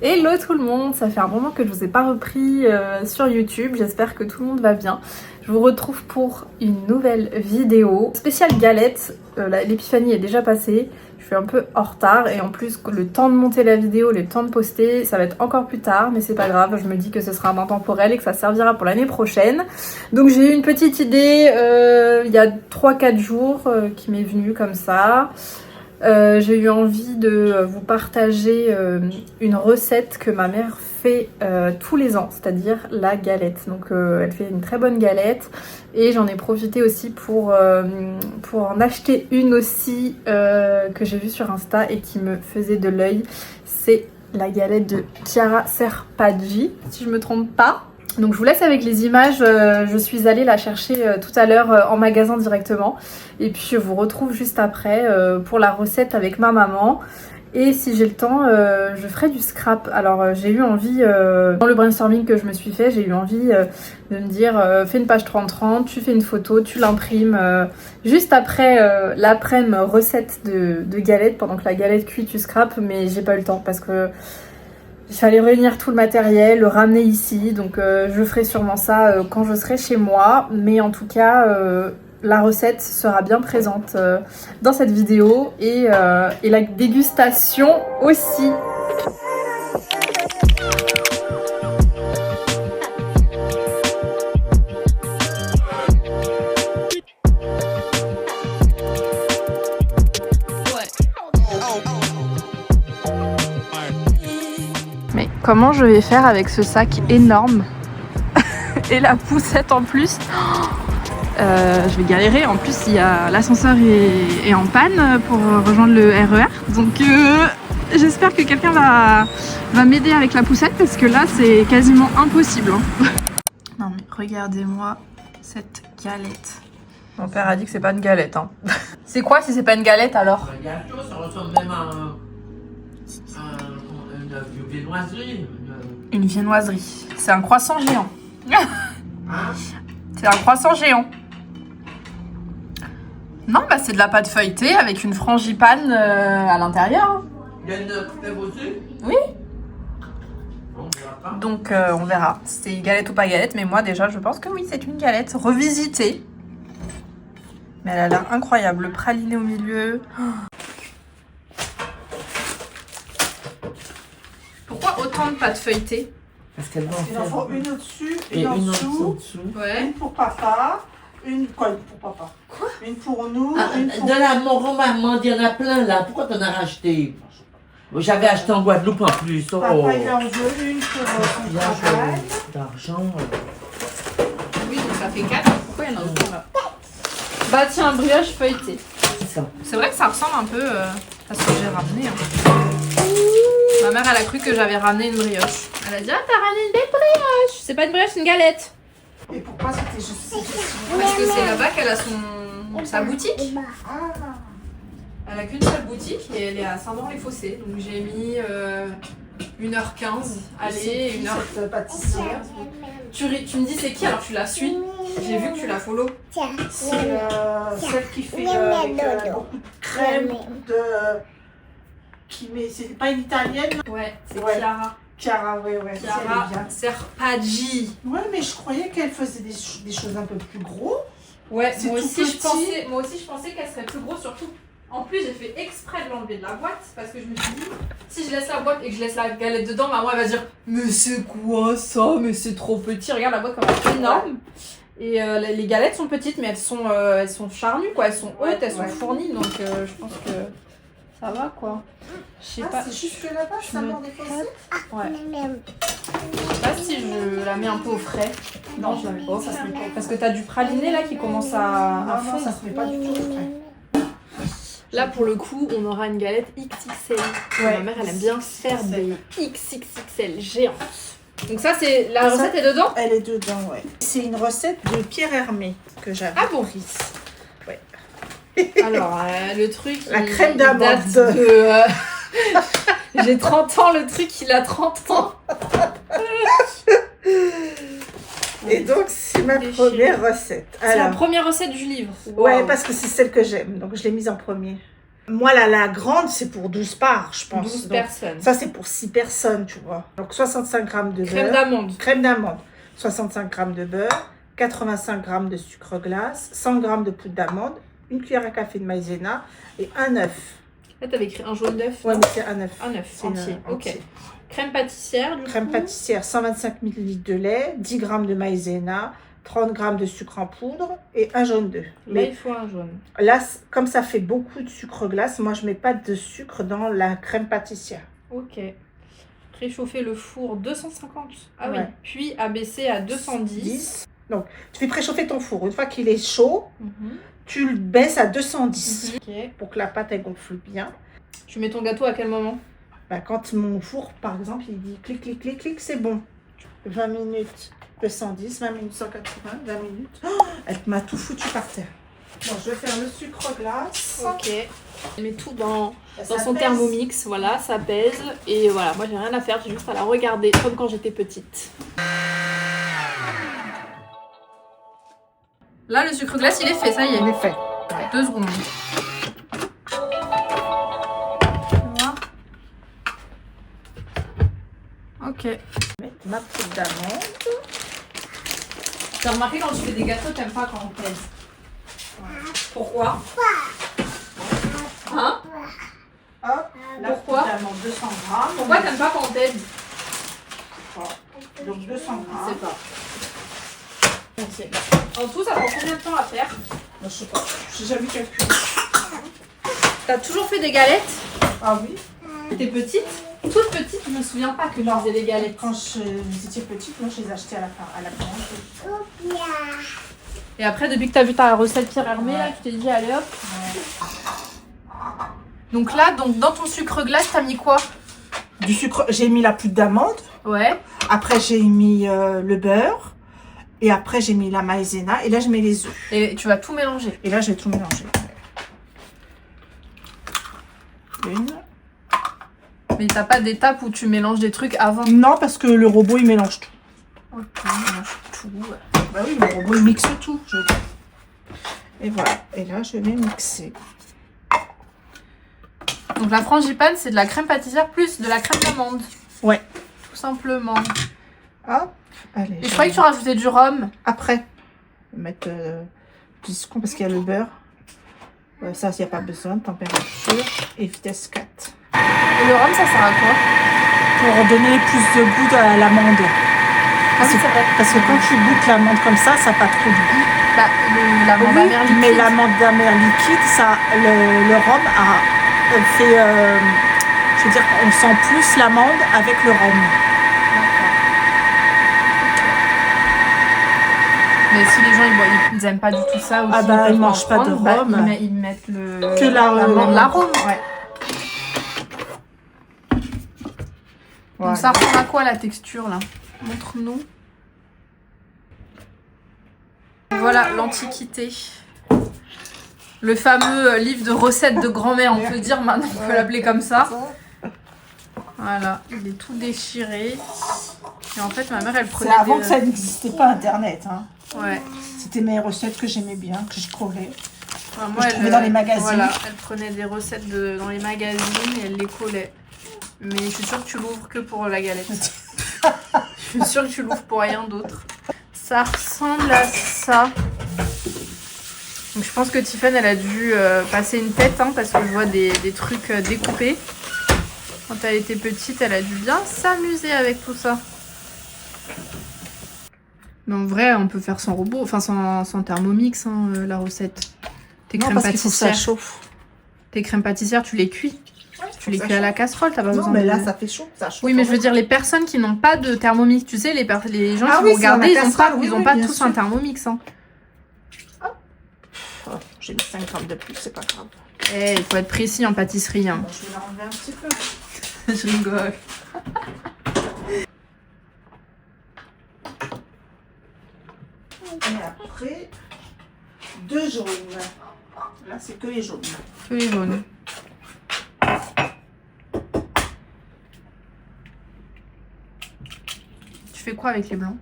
Hello tout le monde, ça fait un moment que je vous ai pas repris sur YouTube, j'espère que tout le monde va bien. Je vous retrouve pour une nouvelle vidéo spéciale galette. L'épiphanie est déjà passée, je suis un peu en retard et en plus le temps de monter la vidéo, le temps de poster, ça va être encore plus tard, mais c'est pas grave, je me dis que ce sera un intemporel et que ça servira pour l'année prochaine. Donc j'ai eu une petite idée il y a 3-4 jours qui m'est venue comme ça. J'ai eu envie de vous partager une recette que ma mère fait tous les ans, c'est-à-dire la galette. Donc elle fait une très bonne galette et j'en ai profité aussi pour en acheter une aussi que j'ai vue sur Insta et qui me faisait de l'œil. C'est la galette de Chiara Serpaggi, si je me trompe pas. Donc je vous laisse avec les images, je suis allée la chercher tout à l'heure en magasin directement et puis je vous retrouve juste après pour la recette avec ma maman et si j'ai le temps je ferai du scrap. Alors j'ai eu envie, dans le brainstorming que je me suis fait, j'ai eu envie de me dire fais une page 30-30, tu fais une photo, tu l'imprimes juste après l'après-midi recette de galette, pendant que la galette cuit tu scrap, mais j'ai pas eu le temps parce que il fallait réunir tout le matériel, le ramener ici, donc je ferai sûrement ça quand je serai chez moi. Mais en tout cas, la recette sera bien présente dans cette vidéo et la dégustation aussi. Mais comment je vais faire avec ce sac énorme et la poussette en plus? Je vais galérer. En plus, il y a l'ascenseur est en panne pour rejoindre le RER. Donc j'espère que quelqu'un va m'aider avec la poussette parce que là, c'est quasiment impossible. Non mais regardez-moi cette galette. Mon père a dit que c'est pas une galette. Hein. C'est quoi si c'est pas une galette alors? Gâteau, ça ressemble même à une viennoiserie. Une viennoiserie. C'est un croissant géant. Hein? C'est un croissant géant. Non, bah c'est de la pâte feuilletée avec une frangipane à l'intérieur. Il y a une crève aussi? Oui. Bon, on verra pas. Donc on verra si c'est galette ou pas galette. Mais moi déjà, je pense que oui, c'est une galette revisitée. Mais elle a l'air incroyable. Le praliné au milieu. Pourquoi autant de pâte feuilletée? Parce qu'elle va en Il en faire faut une au-dessus, et une en une en dessous, dessous. Ouais. une pour papa, une pour papa. Quoi? Une pour nous, Ah, une pour... dans la maman, il y en a plein là. Pourquoi t'en as racheté? J'avais acheté en Guadeloupe en plus. Oh. Papa, il en veut une pour son Bien travail. d'argent. Oui, donc ça fait 4. Pourquoi il y en a autant là? Bah tiens, brioche feuilletée. C'est ça. C'est vrai que ça ressemble un peu à ce que j'ai ramené. Hein. Ma mère, elle a cru que j'avais ramené une brioche. Elle a dit, ah, t'as ramené une belle brioche. C'est pas une brioche, c'est une galette. Et pourquoi c'était juste... Parce que c'est là-bas qu'elle a sa boutique. Ah, Elle a qu'une seule boutique et elle est à Saint-Maur-les-Fossés. Donc j'ai mis 1h15 aller et 1h. cette pâtissière. Tu me dis c'est qui alors tu la suis? J'ai vu que tu la follow. C'est celle qui fait avec beaucoup de crème, beaucoup de... Qui met... C'est pas une italienne? Ouais, c'est Ouais. Chiara. Chiara, ouais. Chiara C'est bien. Serpaggi. Ouais, mais je croyais qu'elle faisait des choses un peu plus gros. Ouais, C'est moi tout aussi, petit. moi aussi je pensais qu'elle serait plus grosse, surtout. En plus, j'ai fait exprès de l'enlever de la boîte parce que je me suis dit, si je laisse la boîte et que je laisse la galette dedans, maman elle va dire, mais c'est quoi ça? Mais c'est trop petit. Regarde la boîte comme elle est énorme. Et les galettes sont petites, mais elles sont charnues quoi. Elles sont hautes, elles sont fournies, donc je pense que ça va quoi. Je sais pas. C'est juste que là-bas, ça mord des fossés. Ouais. Je sais pas si je la mets un peu au frais. Non, je la mets pas au frais. Parce que t'as du praliné là qui commence à Non, fondre. ça se fait pas du tout frais. Là pour le coup, on aura une galette XXL. Ouais. Ma mère elle aime bien faire des XXXL géantes. Donc ça c'est la recette est dedans. Elle est dedans, ouais. C'est une recette de Pierre Hermé que j'avais Ah bon? prise. Ouais. Alors le truc La il crème d'amande. date de j'ai 30 ans, le truc il a 30 ans. Et donc, c'est ma Déchiré. première recette. C'est la Alors, première recette du livre. ouais, Waouh. parce que c'est celle que j'aime, donc je l'ai mise en premier. Moi, la grande, c'est pour 12 parts, je pense. 12 Donc, personnes. ça, c'est pour 6 personnes, tu vois. Donc, 65 grammes de Crème beurre. d'amande. Crème d'amande. 65 grammes de beurre. 85 grammes de sucre glace. 100 grammes de poudre d'amande. Une cuillère à café de maïzena. Et un œuf. Là, t'avais écrit un jaune d'œuf. Ouais, mais c'est un œuf. Un œuf C'est entier. un Ok. entier. Crème pâtissière, du Crème coup. pâtissière, 125 ml de lait. 10 grammes de maïzena. 30 grammes de sucre en poudre. Et un jaune d'œuf. Là, Mais il faut un jaune. là, comme ça fait beaucoup de sucre glace, moi, je mets pas de sucre dans la crème pâtissière. Ok. Préchauffer le four 250. Ah oui. Ouais. Puis abaisser à 210. 10. Donc, tu fais préchauffer ton four. Une fois qu'il est chaud, Mhm. tu le baisses à 210 Ok. pour que la pâte elle gonfle bien. Tu mets ton gâteau à quel moment? Bah, quand mon four, par exemple, il dit clic, clic, clic, clic, c'est bon. 20 minutes 210, 20 minutes 180, 20 minutes. Oh, elle m'a tout foutu par terre. Bon, je vais faire le sucre glace. Ok. Elle met tout dans Ça son pèse. Thermomix. Voilà, ça pèse. Et voilà, moi j'ai rien à faire, j'ai juste à la regarder comme quand j'étais petite. Là, le sucre glace, il est fait, ça y est. Il est fait. 2 secondes. Tu vois? Ok. Mettre ma poudre d'amande. T'as remarqué quand tu fais des gâteaux, t'aimes pas quand on pèse. Pourquoi? Hein? Hop, la Pourquoi? poudre d'amande, 200 grammes. Pourquoi t'aimes pas quand on pèse? Donc 200 Je sais grammes. pas. En tout, ça prend combien de temps à faire? Je sais pas, j'ai jamais calculé. T'as toujours fait des galettes? Ah oui. T'es petite? Toute petite, je me souviens pas que je faisais des galettes. Quand j'étais petite, moi je les achetais à la boulangerie. Et après, depuis que t'as vu ta recette Pierre Hermé, là, tu t'es dit, allez hop. Donc là, dans ton sucre glace, t'as mis quoi? Du sucre, j'ai mis la poudre d'amande. Ouais. Après, j'ai mis le beurre. Et après, j'ai mis la maïzena. Et là, je mets les œufs. Et tu vas tout mélanger. Et là, je vais tout mélanger. Une. Mais t'as pas d'étape où tu mélanges des trucs avant? Non, parce que le robot, il mélange tout. Ok, mélange tout. Bah oui, le robot, il mixe tout, je veux dire. Et voilà. Et là, je vais mixer. Donc la frangipane, c'est de la crème pâtissière plus de la crème d'amande. Ouais. Tout simplement. Hop. Allez. Et je croyais que tu rajoutais du rhum. Après, je vais mettre du sucre parce qu'il y a le beurre. Ça, il n'y a pas besoin. Température et vitesse 4. Et le rhum, ça sert à quoi? Pour donner plus de goût à l'amande. Ah oui, c'est vrai. Parce que quand tu goûtes l'amande comme ça n'a pas trop de goût. Bah, l'amande amère liquide. Mais l'amande amère liquide, ça, le rhum fait... je veux dire, on sent plus l'amande avec le rhum. Mais si les gens ils aiment pas du tout ça aussi, Ah bah, peuvent ils mangent pas de en prendre, rhum. Bah, ils mettent Que l'arôme. Ouais. Voilà. Donc ça ressemble à quoi la texture là? Montre-nous. Voilà l'Antiquité. Le fameux livre de recettes de grand-mère, on peut dire maintenant, on peut l'appeler comme ça. Voilà, il est tout déchiré. Et en fait, ma mère, elle C'est prenait avant des... que ça n'existait pas Internet. Hein. Ouais. C'était mes recettes que j'aimais bien, que je collais. Enfin, moi, je trouvais dans les magazines. Voilà, elle prenait des recettes dans les magazines et elle les collait. Mais je suis sûre que tu l'ouvres que pour la galette. Je suis sûre que tu l'ouvres pour rien d'autre. Ça ressemble à ça. Donc je pense que Tiffany, elle a dû passer une tête, hein, parce que je vois des trucs découpés. Quand elle était petite, elle a dû bien s'amuser avec tout ça. Mais en vrai, on peut faire sans robot, enfin sans Thermomix, hein, la recette. Tes Non, crèmes parce qu'il faut que ça pâtissières. chauffe. Tes crèmes pâtissières, tu les cuis. Tu les cuis à la casserole, t'as pas Non, besoin mais de... là, ça fait chaud. Ça chauffe. Oui, mais je veux dire, les personnes qui n'ont pas de Thermomix, tu sais, les gens Ah qui oui, vont regarder, c'est dans la casserole, ils ont oui, pas bien tous sûr. un Thermomix. Hein. Oh, j'ai mis 5 grammes de plus, c'est pas grave. Eh, il faut être précis en pâtisserie. Hein. Bon, je vais la enlever un petit peu. Je rigole. Et après, 2 jaunes. Là, c'est que les jaunes. Que les jaunes. Tu fais quoi avec les blancs?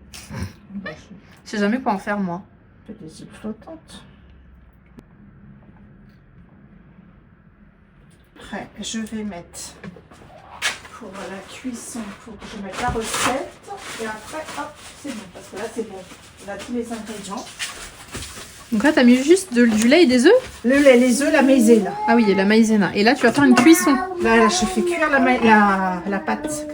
Bon, Je sais jamais quoi en faire, moi. je fais des îles flottantes. je vais mettre pour la cuisson, pour que je mette la recette. Et après, hop, c'est bon. Parce que là, c'est bon. On a tous les ingrédients. Donc là, t'as mis juste du lait et des œufs? Le lait, les œufs, la maïzena. Ah oui, et la maïzena. Et là, tu vas faire une cuisson. Là, je fais cuire la pâte.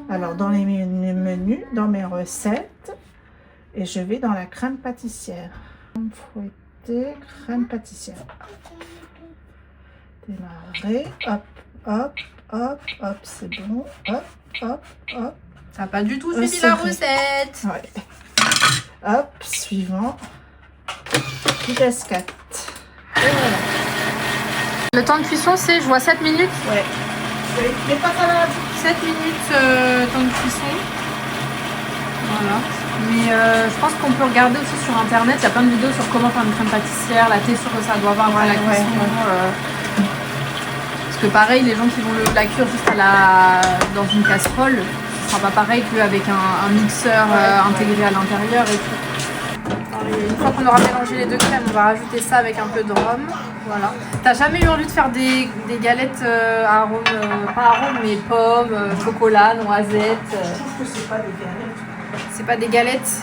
Alors, dans les menus, dans mes recettes, et je vais dans la crème pâtissière. Fouettée, crème pâtissière. Démarrer, hop, hop, hop, hop, c'est bon. Hop, hop, hop. Ça n'a pas du tout suivi suivi la recette. Ouais. Hop, suivant. Vitesse 4. Et voilà. Le temps de cuisson, c'est, je vois 7 minutes. Ouais. Les pâtes à la 7 minutes temps de cuisson. Voilà. Mais je pense qu'on peut regarder aussi sur internet. Il y a plein de vidéos sur comment faire une crème pâtissière. Là, t'es sûr que ça doit avoir après la cuisson. Parce que pareil, les gens qui vont la cuire juste dans une casserole, ce sera pas pareil qu'avec un mixeur intégré à l'intérieur et tout. Une fois qu'on aura mélangé les deux crèmes, on va rajouter ça avec un peu de rhum. Voilà. T'as jamais eu envie de faire des galettes à arôme, pas arôme, mais pommes, chocolat, noisettes Je trouve que c'est pas des galettes. C'est pas des galettes?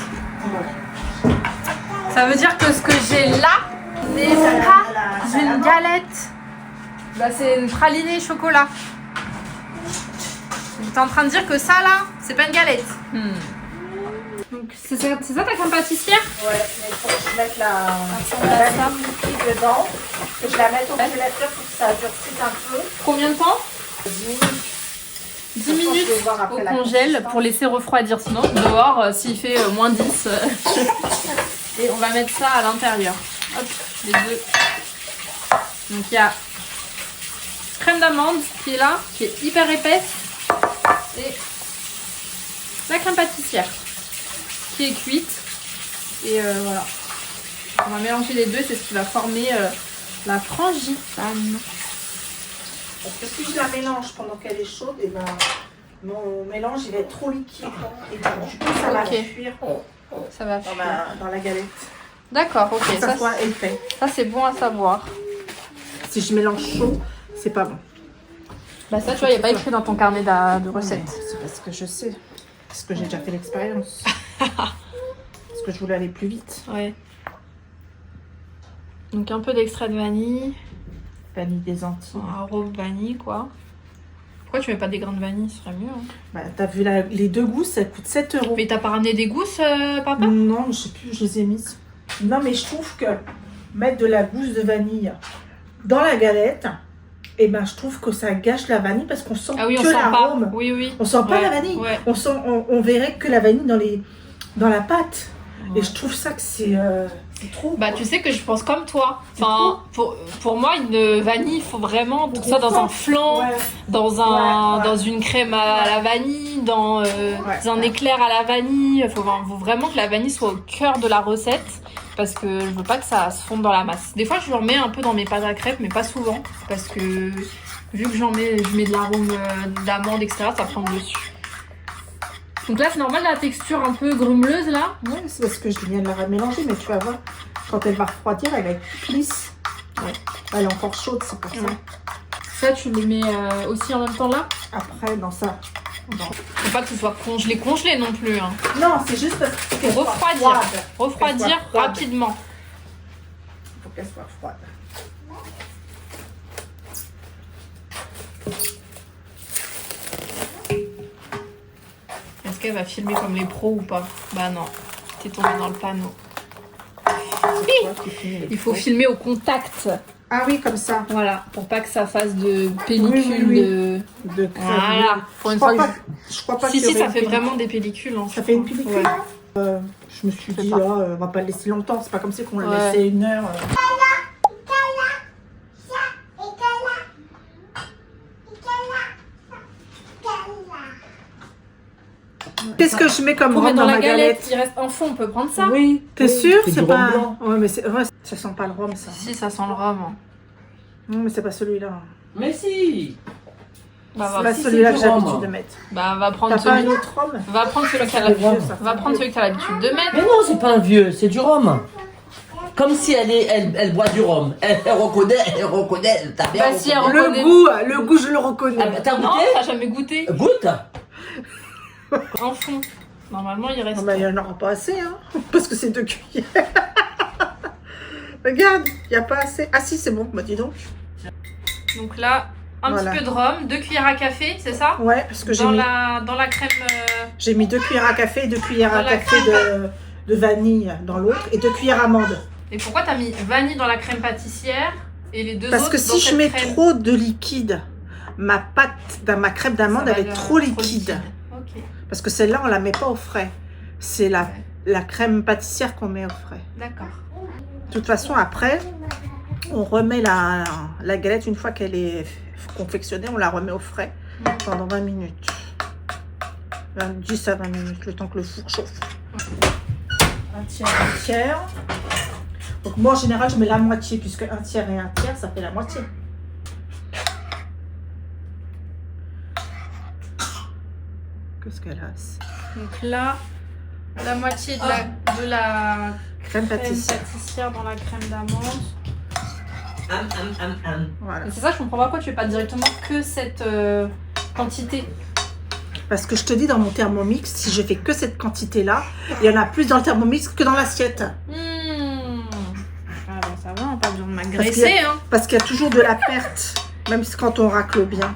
Ça veut dire que ce que j'ai là n'est pas une galette. Bah, c'est une pralinée chocolat. T'es en train de dire que ça là, c'est pas une galette. Donc c'est ça ta crème pâtissière? Ouais, mais il faut que je mette la vanille dedans, que je la mette au congélateur pour que ça durcisse un peu. Combien de temps? 10 minutes. 10 minutes au congèle pour laisser refroidir, sinon dehors s'il fait moins 10 et on va mettre ça à l'intérieur. Hop, les deux. Donc il y a crème d'amande qui est là, qui est hyper épaisse, et la crème pâtissière qui est cuite, et voilà. On va mélanger les deux, c'est ce qui va former la frangipane. Parce que si je la mélange pendant qu'elle est chaude, et ben mon mélange il va être trop liquide. Et donc, du coup, ça va fuir Ça va fuir dans la galette. D'accord, ok. Que ça soit épais. Ça c'est bon à savoir. Si je mélange chaud, c'est pas bon. Bah ça tu vois, il n'y a pas écrit dans ton carnet de recettes. C'est parce que je sais. Parce que j'ai déjà fait l'expérience. Parce que je voulais aller plus vite. Ouais. Donc un peu d'extrait de vanille. Vanille des Antilles. Arôme vanille quoi. Pourquoi tu mets pas des grains de vanille? Ce serait mieux. Hein. Bah, t'as vu les deux gousses, ça coûte 7 €. Mais t'as pas ramené des gousses, papa? Non, je sais plus, je les ai mises. Non, mais je trouve que mettre de la gousse de vanille dans la galette, et ben je trouve que ça gâche la vanille parce qu'on sent que l'arôme. Oui, oui. On sent pas la vanille. Ouais. On verrait que la vanille dans la pâte. Ouais. Et je trouve ça que c'est trop. Bah tu sais que je pense comme toi. Enfin, pour moi, une vanille, il faut vraiment tout ça dans un flan, dans une crème à la vanille, dans un éclair à la vanille. Il faut vraiment que la vanille soit au cœur de la recette. Parce que je veux pas que ça se fonde dans la masse. Des fois, je le remets un peu dans mes pâtes à crêpes, mais pas souvent. Parce que vu que je mets de l'arôme d'amande, etc., ça prend le dessus. Donc là, c'est normal la texture un peu grumeleuse, là? Oui, c'est parce que je viens de la mélanger, mais tu vas voir, quand elle va refroidir, elle va être lisse. Ouais. Elle est encore chaude, c'est pour ça. Ça, tu le mets aussi en même temps là? Après, dans ça. Non. Faut pas que ce soit congelé non plus. Hein. Non, c'est juste parce qu'il faut refroidir rapidement. Il faut qu'elle soit froide. Est-ce qu'elle va filmer comme les pros ou pas? Bah non, t'es tombé dans le panneau. Il faut filmer au contact. Ah oui, comme ça. Voilà, pour pas que ça fasse de pellicule de crème. Voilà. Pour une fois je crois pas si ça fait vraiment des pellicules. Hein, ça fait une pellicule. Ouais. Je me suis dit, on va pas le laisser longtemps. C'est pas comme si on le laissait 1 heure. Qu'est-ce que je mets comme rhum dans ma galette? Il reste un fond, on peut prendre ça? Oui. T'es sûr? C'est pas. Ouais, mais ça sent pas le rhum, ça. Si, ça sent le rhum. Non, mais c'est pas celui-là. Mais si. Bah, c'est pas celui-là que j'ai l'habitude de mettre. Bah, va prendre celui. T'as pas un autre rhum? Va prendre celui que t'as l'habitude de mettre. Mais non, c'est pas un vieux, c'est du rhum. Comme si elle boit du rhum. Elle reconnaît, t'as bien Bah, si elle reconnu. Le goût, je le reconnais. Ah, bah, t'as Non, goûté? t'as jamais goûté. Goûte. Un fond. Normalement, il reste. Non, mais il n'y en aura pas assez, hein. Parce que c'est 2 cuillères. Regarde, il n'y a pas assez. Ah si, c'est bon, bah dis donc. Donc là, un Voilà. petit peu de rhum, 2 cuillères à café, c'est ça? Ouais, parce que Dans la crème. j'ai mis 2 cuillères à café et 2 cuillères à Dans la café de vanille dans l'autre et 2 cuillères amandes. Et pourquoi t'as mis vanille dans la crème pâtissière et les deux Parce autres que dans si je cette mets crème trop de liquide, ma pâte dans ma crème Ça d'amande va elle est être trop liquide. Ok, Parce que celle-là, on la met pas au frais. C'est Ouais. la crème pâtissière qu'on met au frais. d'accord. De toute façon, après, on remet la galette une fois qu'elle est confectionnée, on la remet au frais pendant 20 minutes. 10 à 20 minutes, le temps que le four chauffe. Un tiers. Donc moi, en général, je mets la moitié, puisque un tiers et un tiers, ça fait la moitié. Qu'est-ce qu'elle a? Donc là, la moitié de la Crème crème pâtissière. pâtissière dans la crème d'amande. Voilà. Et c'est ça, je comprends pas pourquoi tu fais pas directement que cette quantité. Parce que je te dis, dans mon Thermomix, si je fais que cette quantité-là, il y en a plus dans le Thermomix que dans l'assiette. Ah bah ça va, pas besoin de Parce qu'il m'agresser, y a- hein. Parce qu'il y a toujours de la perte, même si quand on racle bien.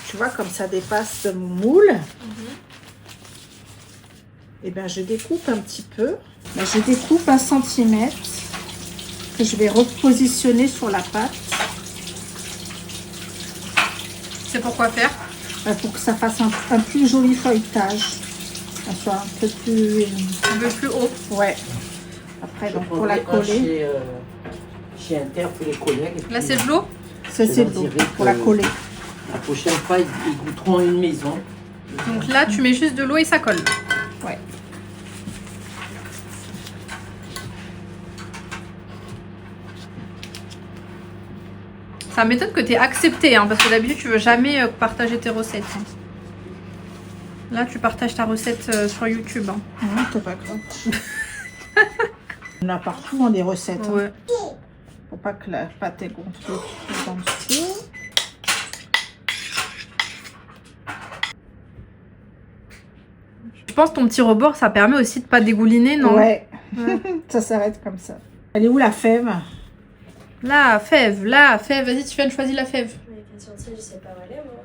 Tu vois, comme ça dépasse mon moule, et bien je découpe un petit peu. Ben, je découpe 1 centimètre que je vais repositionner sur la pâte. C'est pourquoi faire? Pour que ça fasse un plus joli feuilletage. Ça soit un peu plus... Un peu plus haut. Ouais. Après, donc, pour la coller, Chez Inter, pour les collègues. Là, c'est de l'eau? ça c'est bon pour la coller. La prochaine fois, ils goûteront une maison. Donc là, tu mets juste de l'eau et ça colle. Ouais. Ça m'étonne que tu aies accepté, hein, parce que d'habitude, tu veux jamais partager tes recettes. Hein. Là, tu partages ta recette sur YouTube. Hein. Non, c'est pas grave. On a partout des recettes. Ouais. Faut pas que la pâte est gonflée dans le four. Je pense que ton petit rebord, ça permet aussi de pas dégouliner, non? Ouais. Ouais. Ça s'arrête comme ça. Elle est où la fève? La fève. Vas-y, Tiffany, choisis la fève. Mais bien sûr, je sais pas où elle est, moi.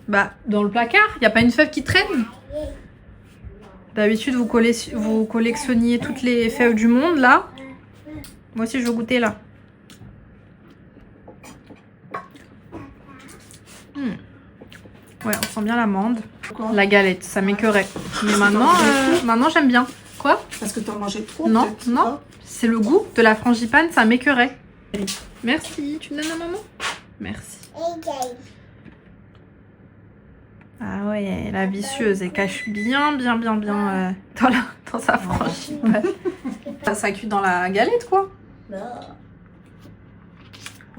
Bah, dans le placard, y a pas une fève qui traîne? D'habitude, vous collectionniez toutes les fèves du monde, là. Moi aussi, je veux goûter, là. Ouais, on sent bien l'amande. La galette, ça m'écœurait. Mais maintenant j'aime bien. Quoi? Parce que t'en mangeais trop? Non, peut-être, non. pas. C'est le goût de la frangipane, ça m'écœurait. Merci, tu me donnes à maman? Merci. Ah ouais, la vicieuse, elle cache bien dans sa frangipane. Ça cuit dans la galette, quoi. Non.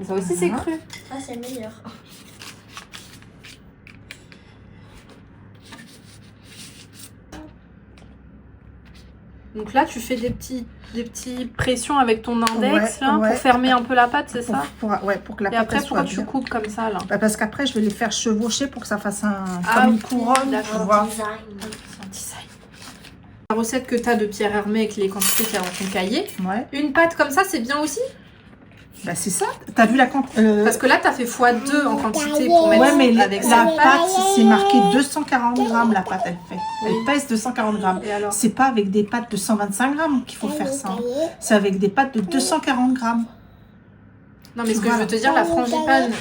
Ça aussi, c'est cru. Ah, c'est meilleur. Donc là, tu fais des petites pressions avec ton index, Ouais, là, ouais. pour fermer un peu la pâte, c'est ça? Pour que la Et pâte après, elle pourquoi soit tu bien. coupes comme ça, là? Bah, parce qu'après, je vais les faire chevaucher pour que ça fasse Ah, comme une ok, couronne, d'accord. tu vois. Design. C'est un design. La recette que tu as de Pierre Hermé avec les quantités qu'il y a dans ton cahier, Ouais. une pâte comme ça, c'est bien aussi? Bah, c'est ça. T'as vu la quantité? Parce que là, tu as fait x2 en quantité pour mettre Ouais, mais avec la ça. pâte, c'est marqué 240 grammes, la pâte, elle fait. Oui. Elle pèse 240 grammes. Et alors? C'est pas avec des pâtes de 125 grammes qu'il faut faire ça. Hein. C'est avec des pâtes de 240 grammes. Non, mais ce que je Voilà. veux te dire, la frangipane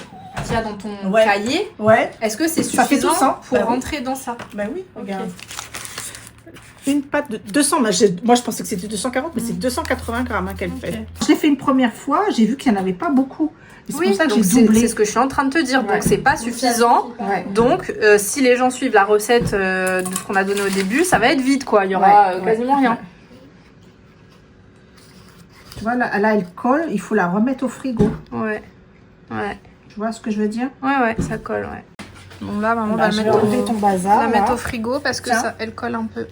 qu'il y a dans ton Ouais. cahier, Ouais. est-ce que c'est Ça fait suffisant 200, pour bah oui. rentrer dans ça? Bah oui, Ok. regarde. Une pâte de 200, moi je pensais que c'était 240, mais c'est 280 grammes hein, qu'elle Ok. fait. Je l'ai fait une première fois, j'ai vu qu'il n'y en avait pas beaucoup. Et c'est Oui, pour ça que donc j'ai c'est doublé. ce que je suis en train de te dire. Ouais. Donc c'est pas suffisant. Ouais. Donc si les gens suivent la recette de ce qu'on a donné au début, ça va être vide quoi. Il y aura Ouais, quasiment ouais, rien. ouais. Tu vois, là, elle colle, il faut la remettre au frigo. Ouais. Ouais. vois ce que je veux dire? Ouais, ça colle, ouais. Bon, là, maman Bah, va je le vais mettre enlever ton bazar. la là. mettre au frigo parce que Tiens. ça, elle colle un peu.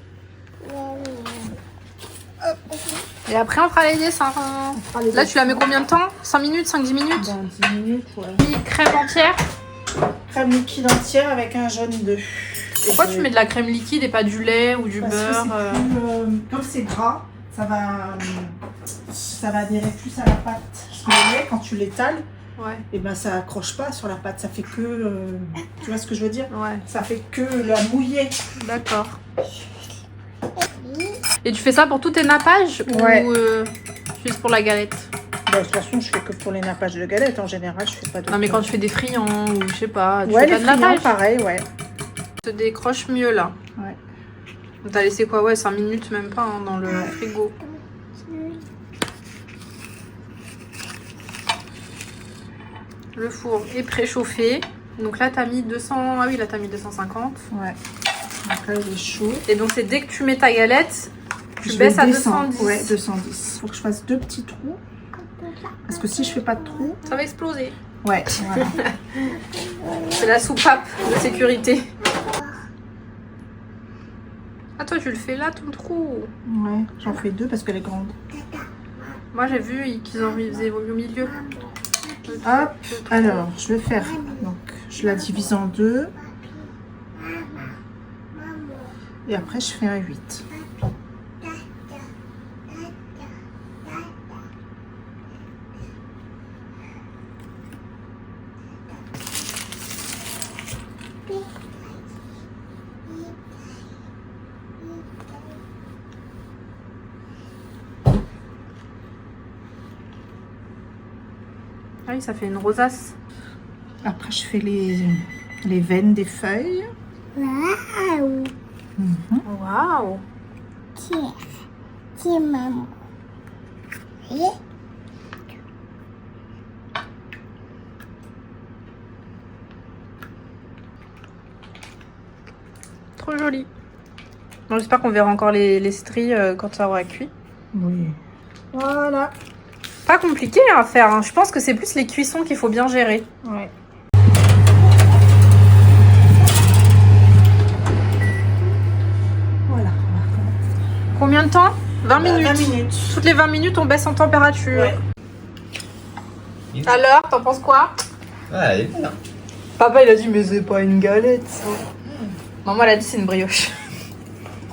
Et après, on fera les dessins. Là, tu la mets combien de temps? 5 minutes, 5-10 minutes? Dans 10 minutes, ouais. Puis crème entière. Crème liquide entière avec un jaune d'œuf. Pourquoi tu mets de la crème liquide et pas du lait ou du Parce beurre que c'est plus, comme c'est gras, ça va adhérer plus à la pâte. Parce que le lait, quand tu l'étales, Ouais, et ben ça accroche pas sur la pâte. Ça fait que, tu vois ce que je veux dire? ouais, Ça fait que la mouiller. d'accord. Et tu fais ça pour tous tes nappages Ouais. ou juste pour la galette? Bah, de toute façon, je fais que pour les nappages de galettes. En général, je fais pas de. Non, mais quand tu fais des friands ou je sais pas, tu Ouais, fais les pas de friands, nappage. pareil, ouais. Se décroche mieux là. Ouais. T'as laissé quoi? Ouais, 5 minutes même pas hein, dans le frigo. Le four est préchauffé. Donc là, t'as mis 200. Ah oui, là, t'as mis 250. Ouais. Donc là, il est chaud. Et donc, c'est dès que tu mets ta galette, tu Je baisses vais à descendre. 210. Ouais, 210. Faut que je fasse 2 petits trous. Parce que si je fais pas de trous. Ça va exploser. Ouais, voilà. C'est la soupape de sécurité. Ah, toi, tu le fais là, ton trou. Ouais, j'en fais 2 parce qu'elle est grande. Moi, j'ai vu qu'ils en faisaient au milieu. Hop, alors je vais faire. Donc, je la divise en 2. Et après, je fais un 8. Ah oui, ça fait une rosace. Après, je fais les veines des feuilles. Waouh, Waouh! tiens maman. Et Trop joli. Bon, j'espère qu'on verra encore les stries quand ça aura cuit. Oui. Voilà. Pas compliqué à faire, hein. Je pense que c'est plus les cuissons qu'il faut bien gérer. Ouais. Voilà. Combien de temps? 20 minutes. 20 minutes. Toutes les 20 minutes, on baisse en température. Ouais. Alors, t'en penses quoi? Ouais, elle est bien. Papa, il a dit, mais c'est pas une galette. Maman, elle a dit, c'est une brioche.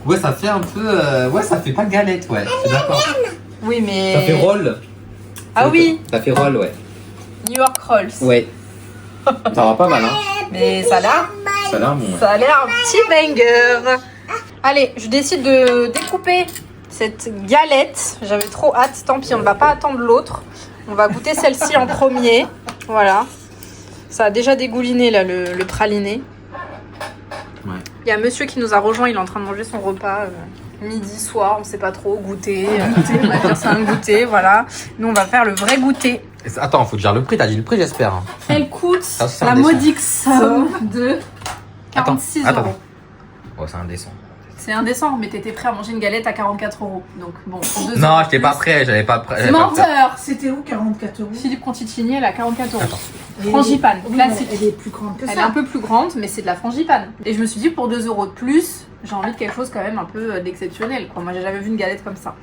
Ouais, ça fait un peu. Ouais, ça fait pas galette, ouais. Je suis d'accord. Oui, mais... Ça fait roll. Ah oui, Ça fait roll, ouais. New York Rolls. Ouais. Ça va pas mal, hein. Mais ça a l'air... Ça a l'air bon, ouais. Ça a l'air un petit banger. Allez, je décide de découper cette galette. J'avais trop hâte. Tant pis, on ne va pas attendre l'autre. On va goûter celle-ci en premier. Voilà. Ça a déjà dégouliné, là, le praliné. Ouais. Il y a monsieur qui nous a rejoint. Il est en train de manger son repas midi, soir. On ne sait pas trop. Goûter. On va dire c'est un goûter. Voilà. Nous, on va faire le vrai goûter. Attends, faut dire le prix. T'as dit le prix, j'espère. Hein. Elle coûte Ça, c'est la indécent. modique somme de 46 Attends. euros. Oh, c'est indécent. C'est indécent, mais t'étais prêt à manger une galette à 44 euros. Donc bon, pour 2 Non, euros j'étais de pas plus. prêt. J'avais pas prêt. Menteur. C'était où 44 euros? Philippe Conticini, elle a 44 euros. Attends. Frangipane, Oui, classique. Elle est plus grande que Elle est ça. un peu plus grande, mais c'est de la frangipane. Et je me suis dit, pour 2 euros de plus, j'ai envie de quelque chose quand même un peu d'exceptionnel. Moi, j'ai jamais vu une galette comme ça.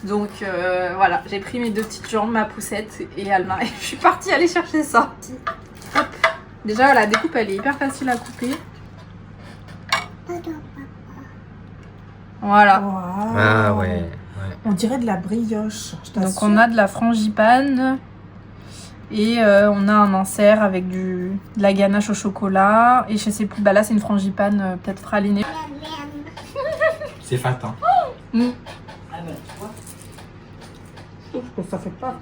Donc voilà, j'ai pris mes 2 petites jambes, ma poussette et Alma. Et je suis partie aller chercher ça. Hop. Déjà, la découpe, elle est hyper facile à couper. Voilà. Waouh. Ah ouais. On dirait de la brioche. Je t'assure. Donc on a de la frangipane et on a un insert avec de la ganache au chocolat et je sais plus, bah là c'est une frangipane peut-être pralinée. C'est fat, hein. Je trouve que ça fait pas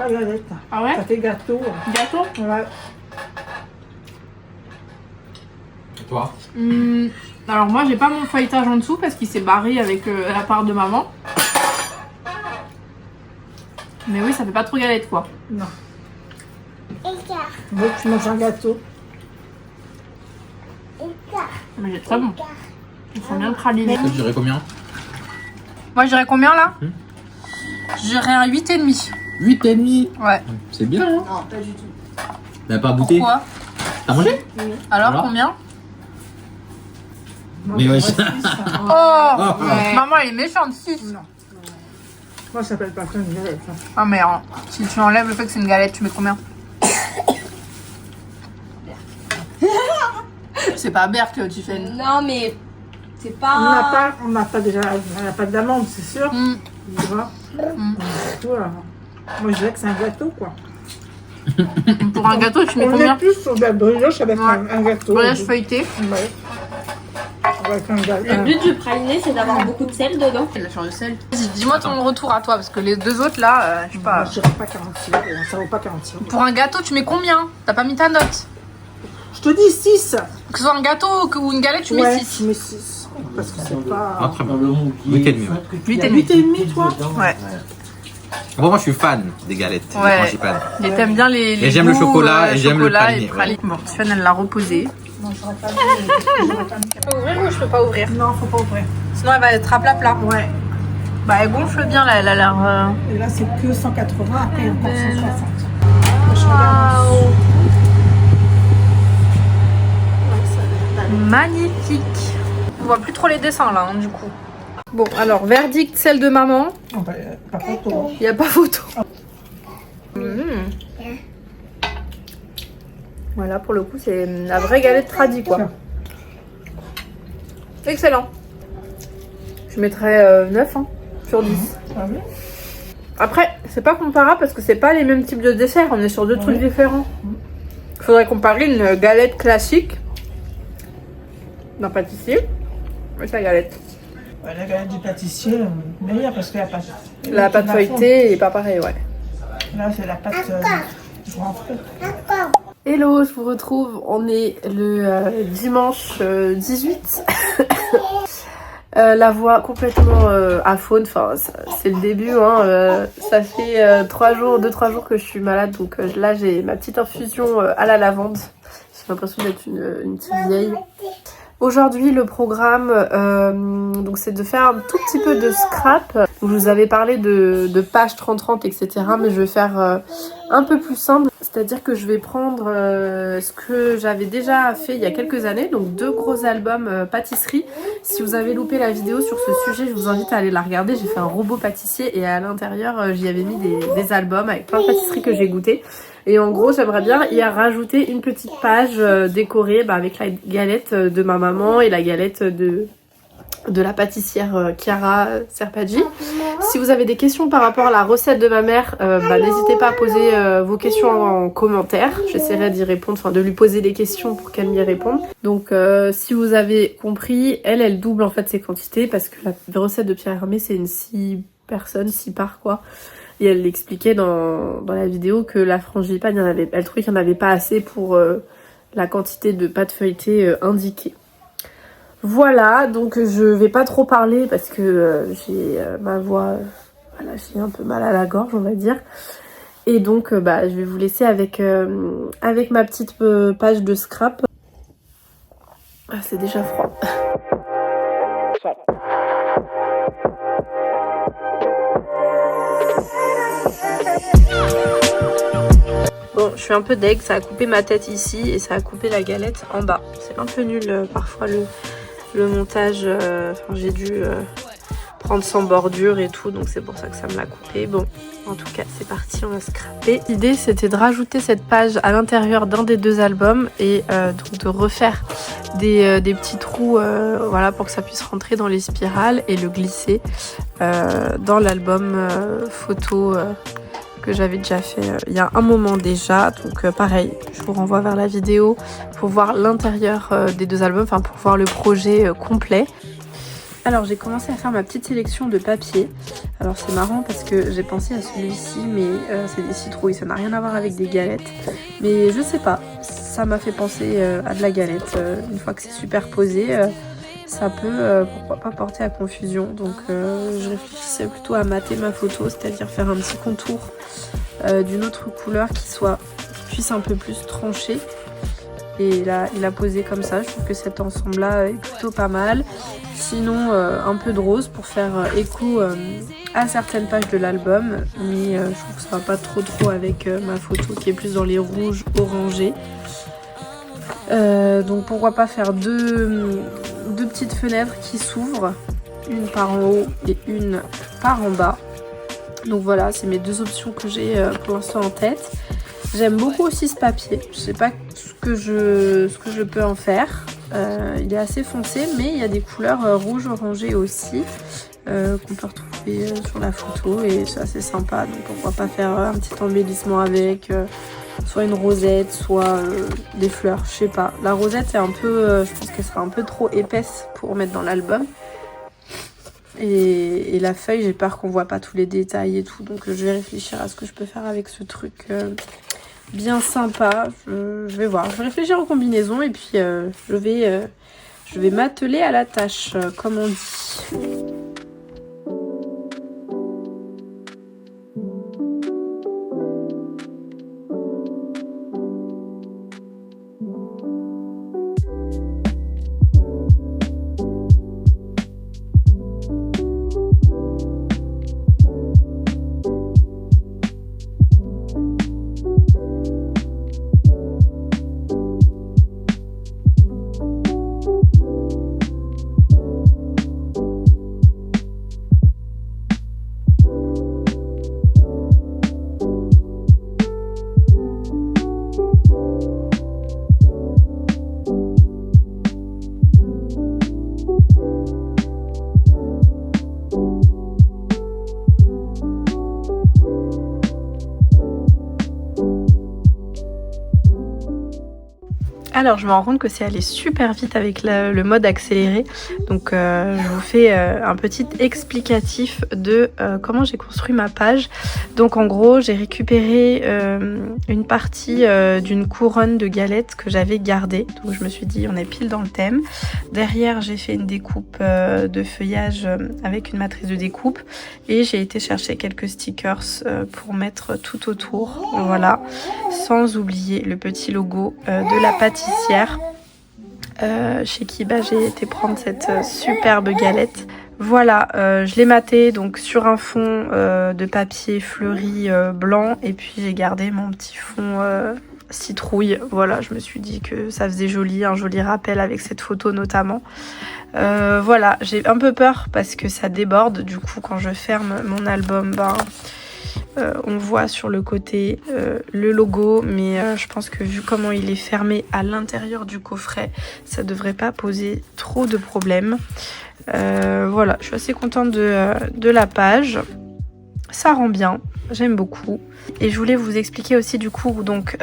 galette. Ah ouais? Ça fait gâteau. Gâteau? Ouais. Et toi? Alors moi j'ai pas mon feuilletage en dessous parce qu'il s'est barré avec la part de maman. Mais oui, ça fait pas trop galette quoi. Non. Donc tu manges un gâteau. Mais c'est très bon. Ils sont bien pralinés. Ça durait combien? Moi je dirais combien là? Je dirais un 8,5. 8,5. Ouais. C'est bien, hein. Non, pas du tout. T'as pas goûté? Pourquoi? T'as mangé? Alors combien? Mais ouais. Oh, maman elle est méchante, 6. Non. Moi, ça s'appelle pas ça une galette. Hein. Ah merde, si tu enlèves le fait que c'est une galette, tu mets combien? C'est pas Berk que tu fais. Non, mais c'est On pas. n'a pas déjà, on n'a pas d'amande, c'est sûr. Tu vois. Tout, moi, je dirais que c'est un gâteau, quoi. Pour un gâteau, tu mets On combien? est plus sur de la brioche avec un gâteau. Brioche feuilletée. Ouais. Avec un gâteau. Le but du praliné, c'est d'avoir beaucoup de sel dedans. Il a faire du sel. Dis-moi ton retour à toi, parce que les deux autres là, je sais pas. Je dirais pas 46, ça vaut pas 46. Pour un gâteau, tu mets combien? T'as pas mis ta note? Je te dis 6. Que ce soit un gâteau ou une galette, tu mets 6. je mets 6. Parce que c'est pas... Ah, très bien. Dans le mot qui 8 et est demi, soit que 8 tu et as demi. mis 8,5, toi? dedans. Ouais. Moi, je suis fan des galettes, des Ouais. frangipane. Et t'aimes bien les Et j'aime le goûts, chocolat, et j'aime le chocolat praliné, et praliné. Bon, Sven, elle l'a reposé. Non, j'aurais pas mis. Je peux ouvrir ou je peux pas ouvrir? Non, faut pas ouvrir. Sinon, elle va être à plat. Ouais. Bah, elle gonfle bien là, elle a l'air. Et là, c'est que 180, après, il y a encore 160. Waouh! Magnifique! On voit plus trop les dessins là, hein, du coup. Bon, alors, verdict, celle de maman. Pas photo. Il n'y a pas photo. Voilà, pour le coup, c'est la vraie galette tradie, quoi. Excellent. Je mettrais 9 hein, sur 10. Après, c'est pas comparable parce que c'est pas les mêmes types de desserts. On est sur deux trucs différents. Il faudrait comparer une galette classique d'un pâtissier avec la galette. La galette du pâtissier, meilleure parce que La pâte feuilletée est pas pareil, ouais. Là, c'est la pâte rentrée. Hello, je vous retrouve. On est le dimanche 18. La voix complètement aphone. Enfin, c'est le début. Hein. Ça fait 2-3 jours que je suis malade. Donc là, j'ai ma petite infusion à la lavande. J'ai l'impression d'être une petite vieille. Aujourd'hui, le programme, donc c'est de faire un tout petit peu de scrap. Donc, je vous avais parlé de page 30-30, etc. Mais je vais faire un peu plus simple. C'est-à-dire que je vais prendre ce que j'avais déjà fait il y a quelques années. Donc 2 gros albums pâtisserie. Si vous avez loupé la vidéo sur ce sujet, je vous invite à aller la regarder. J'ai fait un robot pâtissier et à l'intérieur, j'y avais mis des albums avec plein de pâtisseries que j'ai goûtées. Et en gros, j'aimerais bien y rajouter une petite page décorée avec la galette de ma maman et la galette de la pâtissière Chiara Serpaggi. Si vous avez des questions par rapport à la recette de ma mère, n'hésitez pas à poser vos questions en commentaire. J'essaierai d'y répondre, enfin de lui poser des questions pour qu'elle m'y réponde. Donc si vous avez compris, elle double en fait ses quantités parce que la recette de Pierre Hermé c'est une 6 personnes, 6 parts quoi. Et elle l'expliquait dans la vidéo que la frangipane, elle trouvait qu'il n'y en avait pas assez pour la quantité de pâte feuilletée indiquée. Voilà, donc je vais pas trop parler parce que j'ai ma voix, voilà, j'ai un peu mal à la gorge on va dire. Et donc je vais vous laisser avec ma petite page de scrap. Ah, c'est déjà froid. Bon, je suis un peu deg, ça a coupé ma tête ici et ça a coupé la galette en bas. C'est un peu nul parfois le montage, j'ai dû prendre sans bordure et tout, donc c'est pour ça que ça me l'a coupé. Bon, en tout cas, c'est parti, on va scraper. L'idée, c'était de rajouter cette page à l'intérieur d'un des 2 albums et donc de refaire des petits trous voilà, pour que ça puisse rentrer dans les spirales et le glisser dans l'album photo que j'avais déjà fait il y a un moment déjà. Donc pareil, je vous renvoie vers la vidéo pour voir l'intérieur des 2 albums, enfin pour voir le projet complet. Alors j'ai commencé à faire ma petite sélection de papier. Alors c'est marrant parce que j'ai pensé à celui-ci, mais c'est des citrouilles, ça n'a rien à voir avec des galettes. Mais je sais pas, ça m'a fait penser à de la galette. Une fois que c'est superposé, ça peut pourquoi pas porter à confusion. Donc je réfléchissais plutôt à mater ma photo, c'est-à-dire faire un petit contour d'une autre couleur qui puisse un peu plus trancher. Et il a posé comme ça. Je trouve que cet ensemble-là est plutôt pas mal. Sinon, un peu de rose pour faire écho à certaines pages de l'album. Mais je trouve que ça va pas trop avec ma photo qui est plus dans les rouges orangés. Donc pourquoi pas faire deux petites fenêtres qui s'ouvrent. Une par en haut et une par en bas. Donc voilà, c'est mes deux options que j'ai pour l'instant en tête. J'aime beaucoup aussi ce papier. Je sais pas ce que je peux en faire. Il est assez foncé, mais il y a des couleurs rouges, orangées aussi qu'on peut retrouver sur la photo et c'est assez sympa. Donc pourquoi pas faire un petit embellissement avec soit une rosette, soit des fleurs. Je sais pas. La rosette est un peu, je pense qu'elle sera un peu trop épaisse pour mettre dans l'album. Et la feuille, j'ai peur qu'on voit pas tous les détails et tout. Donc je vais réfléchir à ce que je peux faire avec ce truc bien sympa. Je vais voir. Je vais réfléchir aux combinaisons et puis je vais m'atteler à la tâche, comme on dit. Alors je me rends compte que c'est allé super vite avec le mode accéléré, donc je vous fais un petit explicatif de comment j'ai construit ma page. Donc en gros j'ai récupéré une partie d'une couronne de galettes que j'avais gardée, donc je me suis dit on est pile dans le thème. Derrière j'ai fait une découpe de feuillage avec une matrice de découpe et j'ai été chercher quelques stickers pour mettre tout autour, voilà, sans oublier le petit logo de la pâtissière chez qui j'ai été prendre cette superbe galette. Voilà, je l'ai maté donc sur un fond de papier fleuri blanc et puis j'ai gardé mon petit fond citrouille. Voilà, je me suis dit que ça faisait joli, un joli rappel avec cette photo notamment. Voilà, j'ai un peu peur parce que ça déborde. Du coup, quand je ferme mon album, on voit sur le côté le logo, mais je pense que vu comment il est fermé à l'intérieur du coffret, ça devrait pas poser trop de problèmes. Voilà, je suis assez contente de la page. Ça rend bien, j'aime beaucoup. Et je voulais vous expliquer aussi du coup, donc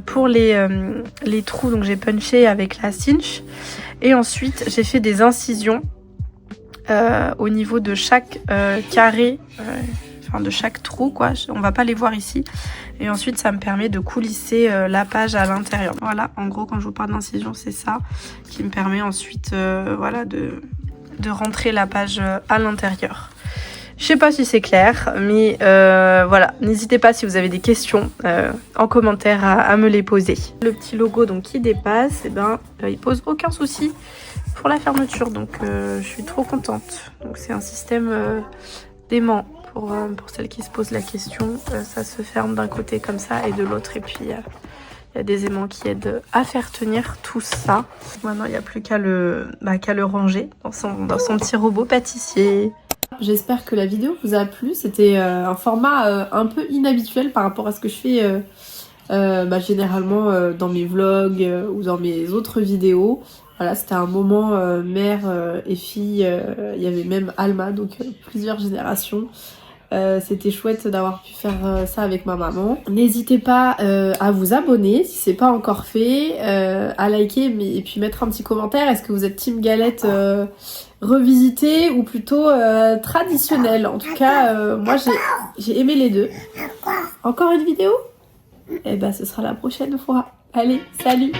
pour les trous, donc j'ai punché avec la cinch et ensuite j'ai fait des incisions au niveau de chaque carré. De chaque trou quoi, on va pas les voir ici et ensuite ça me permet de coulisser la page à l'intérieur. Voilà, en gros quand je vous parle d'incision c'est ça qui me permet ensuite voilà, de rentrer la page à l'intérieur. Je sais pas si c'est clair mais voilà, n'hésitez pas si vous avez des questions en commentaire à me les poser. Le petit logo donc qui dépasse, il pose aucun souci pour la fermeture, donc je suis trop contente. Donc c'est un système d'aimant. Pour celles qui se posent la question, ça se ferme d'un côté comme ça et de l'autre, et puis il y a des aimants qui aident à faire tenir tout ça. Maintenant il n'y a plus qu'à le ranger dans son petit robot pâtissier. J'espère que la vidéo vous a plu. C'était un format un peu inhabituel par rapport à ce que je fais généralement dans mes vlogs ou dans mes autres vidéos. Voilà, c'était un moment mère et fille, il y avait même Alma, donc plusieurs générations. C'était chouette d'avoir pu faire ça avec ma maman. N'hésitez pas à vous abonner si c'est pas encore fait, à liker et puis mettre un petit commentaire. Est-ce que vous êtes team galette revisitée ou plutôt traditionnelle? En tout cas, moi j'ai aimé les deux. Encore une vidéo? Eh ben ce sera la prochaine fois. Allez, salut!